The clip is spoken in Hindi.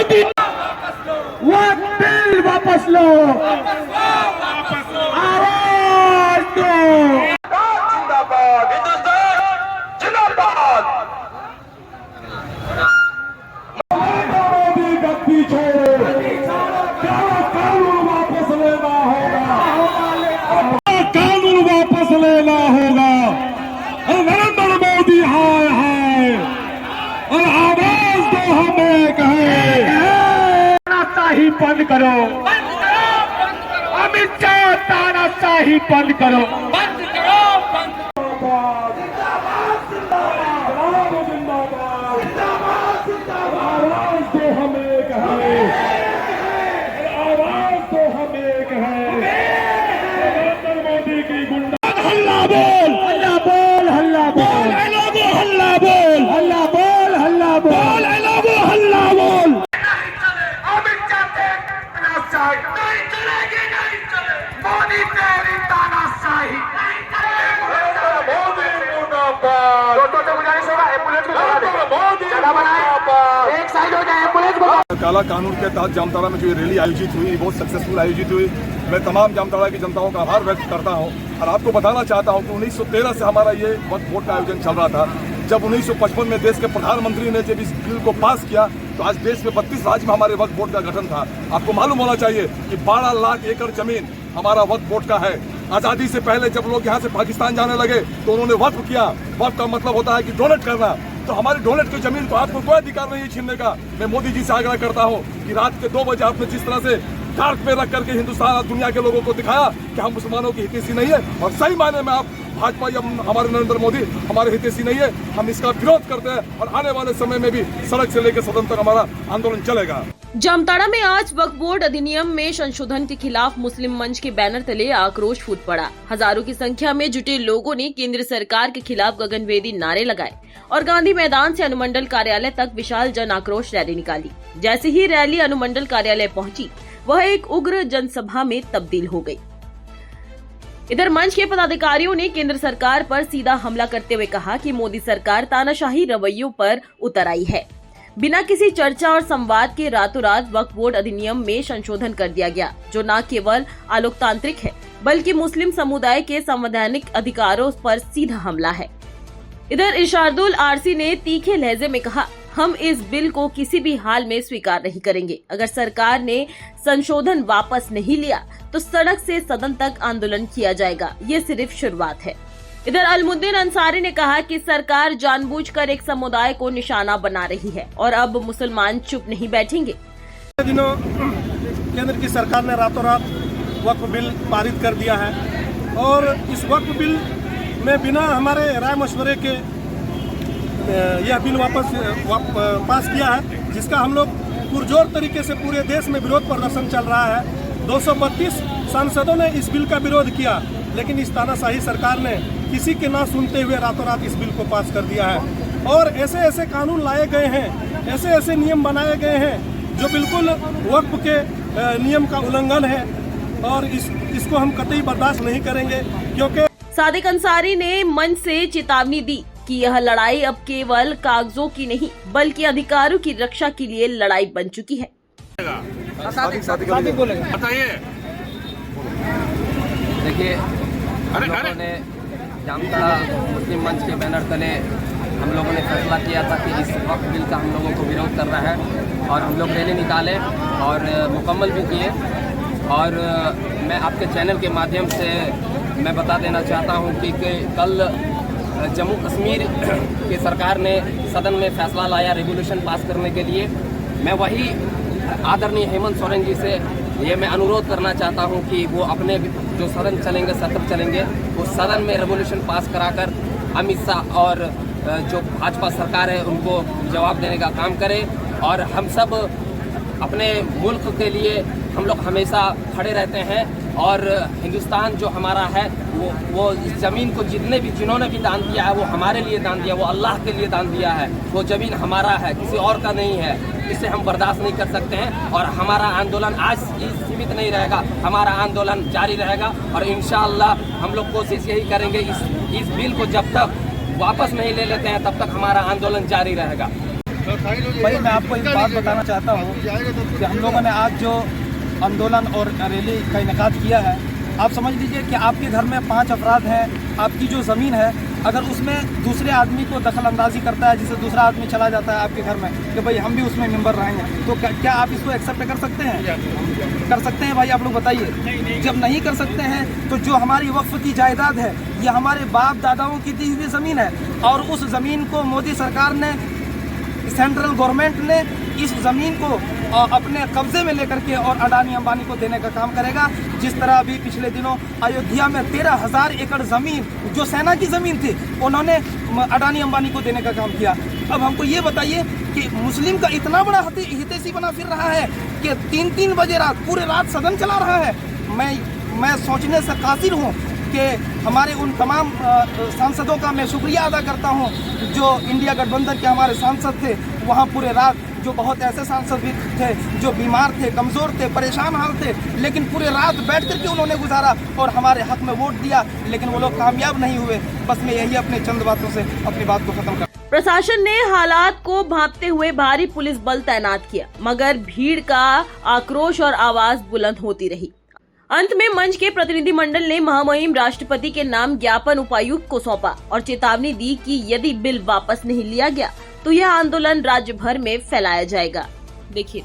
मोदी वक्त बिल वापस लो, आवाज दो। जिंदाबाद हिंदुस्तान जिंदाबाद। मोदी गद्दी छोड़ो, क्या कानून वापस लेना होगा, कानून वापस लेना होगा। और नरेंद्र मोदी हाय हाय, और आवाज दो हम एक है। तानाशाही बंद करो, अमित शाह तानाशाही बंद करो, बंद करो, जिंदाबाद जिंदाबाद जिंदाबाद जिंदाबाद। आवाज दो हम एक है, आवाज दो हम एक है। नरेंद्र मोदी की गुंडा हल्ला बोल, हल्ला बोल, हल्ला बोल, हल्ला बोल, हल्ला बोल, हल्ला बोल, हल्ला बोल। अमित शाह तानाशाही नहीं चलेगी, नहीं चलेगी। मोदी तेरी तानाशाही नहीं चलेगी। मोदी मुर्दाबाद। तो गुजारिश होगा एम्बुलेंस को जगह दे, जगह बनाए, एक साइड हो जाए, एम्बुलेंस को। काला कानून के तहत जामताड़ा में जो ये रैली आयोजित हुई, बहुत सक्सेसफुल आयोजित हुई। मैं तमाम जामताड़ा की जनताओं का आभार व्यक्त करता हूं और आपको बताना चाहता हूं कि 1913 से हमारा ये वक्फ बोर्ड का आयोजन चल रहा था। जब 1955 में देश के प्रधानमंत्री ने जब इस बिल को पास किया तो आज देश में 32 राज्य में हमारे वक्फ बोर्ड का गठन था। आपको मालूम होना चाहिए कि 12 लाख एकड़ जमीन हमारा वक्फ बोर्ड का है। आजादी से पहले जब लोग यहाँ से पाकिस्तान जाने लगे तो उन्होंने वक्फ किया। वक्फ का मतलब होता है कि डोनेट करना। तो हमारी डोनेट की जमीन को आपको कोई अधिकार नहीं है छीनने का। मैं मोदी जी से आग्रह करता हूँ कि रात के 2 बजे आपने जिस तरह से डार्क पे रख करके हिंदुस्तान और दुनिया के लोगों को दिखाया कि हम मुसलमानों की हितैषी नहीं है, और सही मायने में आप भाजपा या हमारे नरेंद्र मोदी हमारे हितैषी नहीं है। हम इसका विरोध करते हैं और आने वाले समय में भी सड़क से लेकर सदन तक हमारा आंदोलन चलेगा। जामताड़ा में आज वक्फ बोर्ड अधिनियम में संशोधन के खिलाफ मुस्लिम मंच के बैनर तले आक्रोश फूट पड़ा। हजारों की संख्या में जुटे लोगों ने केंद्र सरकार के खिलाफ गगनभेदी नारे लगाए और गांधी मैदान से अनुमंडल कार्यालय तक विशाल जन आक्रोश रैली निकाली। जैसे ही रैली अनुमंडल कार्यालय पहुंची, वह एक उग्र जनसभा में तब्दील हो गई। इधर मंच के पदाधिकारियों ने केंद्र सरकार पर सीधा हमला करते हुए कहा कि मोदी सरकार तानाशाही रवैयों पर उतर आई है। बिना किसी चर्चा और संवाद के रातों रात वक्फ बोर्ड अधिनियम में संशोधन कर दिया गया, जो न केवल अलोकतांत्रिक है बल्कि मुस्लिम समुदाय के संवैधानिक अधिकारों पर सीधा हमला है। इधर इरशादुल आरसी ने तीखे लहजे में कहा, हम इस बिल को किसी भी हाल में स्वीकार नहीं करेंगे। अगर सरकार ने संशोधन वापस नहीं लिया तो सड़क से सदन तक आंदोलन किया जाएगा। ये सिर्फ शुरुआत है। इधर अलमुद्दीन अंसारी ने कहा कि सरकार जानबूझकर एक समुदाय को निशाना बना रही है और अब मुसलमान चुप नहीं बैठेंगे। दिनों केंद्र की सरकार ने रातों रात वक्फ बिल पारित कर दिया है और इस वक्फ बिल में बिना हमारे राय मशवरे के यह बिल पास किया है, जिसका हम लोग पुरजोर तरीके से पूरे देश में विरोध प्रदर्शन चल रहा है। 232 सांसदों ने इस बिल का विरोध किया, लेकिन इस तानाशाही सरकार ने किसी के ना सुनते हुए रातों रात इस बिल को पास कर दिया है। और ऐसे ऐसे कानून लाए गए हैं, ऐसे ऐसे नियम बनाए गए हैं जो बिल्कुल वक्फ के नियम का उल्लंघन है और इसको हम कतई बर्दाश्त नहीं करेंगे। क्योंकि सादिक अंसारी ने मंच से चेतावनी दी कि यह लड़ाई अब केवल कागजों की नहीं बल्कि अधिकारों की रक्षा के लिए लड़ाई बन चुकी है। बताइए। देखिए, हम लोगों ने जामताड़ा मुस्लिम मंच के बैनर तले हम लोगों ने फैसला किया था कि इस वक्फ बिल का हम लोगों को विरोध करना है और हम लोग रैली निकाले और मुकम्मल भी किए। और मैं आपके चैनल के माध्यम से मैं बता देना चाहता हूं कि कल जम्मू कश्मीर की सरकार ने सदन में फैसला लाया रेगुलेशन पास करने के लिए। मैं वही आदरणीय हेमंत सोरेन जी से ये मैं अनुरोध करना चाहता हूं कि वो अपने जो सदन चलेंगे, सत्र चलेंगे, उस सदन में रेगुलेशन पास कराकर अमित शाह और जो भाजपा सरकार है उनको जवाब देने का काम करें। और हम सब अपने मुल्क के लिए हम लोग हमेशा खड़े रहते हैं और हिंदुस्तान जो हमारा है वो इस ज़मीन को जिन्होंने भी दान दिया है वो हमारे लिए दान दिया, वो अल्लाह के लिए दान दिया है। वो ज़मीन हमारा है, किसी और का नहीं है। इसे हम बर्दाश्त नहीं कर सकते हैं और हमारा आंदोलन आज सीमित नहीं रहेगा, हमारा आंदोलन जारी रहेगा। और इंशाअल्लाह हम लोग कोशिश यही करेंगे, इस बिल को जब तक वापस नहीं ले लेते हैं तब तक हमारा आंदोलन जारी रहेगा। भाई मैं आपको एक बात बताना चाहता हूँ कि हम लोगों ने आज जो आंदोलन और रैली का इनेकाद किया है, आप समझ लीजिए कि आपके घर में 5 अफराद हैं, आपकी जो ज़मीन है अगर उसमें दूसरे आदमी को दखल अंदाजी करता है, जिससे दूसरा आदमी चला जाता है आपके घर में कि भाई हम भी उसमें मेंबर रहेंगे, तो क्या आप इसको एक्सेप्ट कर सकते हैं? कर सकते हैं भाई? आप लोग बताइए। जब नहीं कर सकते हैं तो जो हमारी वक्फ की जायदाद है, ये हमारे बाप दादाओं की दी हुई ज़मीन है और उस ज़मीन को मोदी सरकार ने, सेंट्रल गवर्नमेंट ने इस ज़मीन को अपने कब्जे में लेकर के और अडानी अंबानी को देने का काम करेगा। जिस तरह अभी पिछले दिनों अयोध्या में 13,000 एकड़ ज़मीन जो सेना की ज़मीन थी, उन्होंने अडानी अंबानी को देने का काम किया। अब हमको ये बताइए कि मुस्लिम का इतना बड़ा हितैषी बना फिर रहा है कि 3-3 बजे रात पूरे रात सदन चला रहा है। मैं सोचने से कासिर हूँ कि हमारे उन तमाम सांसदों का मैं शुक्रिया अदा करता हूं जो इंडिया गठबंधन के हमारे सांसद थे। वहां पूरे रात जो बहुत ऐसे सांसद भी थे जो बीमार थे, कमज़ोर थे, परेशान हाल थे, लेकिन पूरे रात बैठ करके उन्होंने गुजारा और हमारे हक में वोट दिया, लेकिन वो लोग कामयाब नहीं हुए। बस मैं यही अपने चंद बातों से अपनी बात को खत्म कर। प्रशासन ने हालात को भांपते हुए भारी पुलिस बल तैनात किया, मगर भीड़ का आक्रोश और आवाज बुलंद होती रही। अंत में मंच के प्रतिनिधि मंडल ने महामहिम राष्ट्रपति के नाम ज्ञापन उपायुक्त को सौंपा और चेतावनी दी कि यदि बिल वापस नहीं लिया गया तो यह आंदोलन राज्य भर में फैलाया जाएगा। देखिए।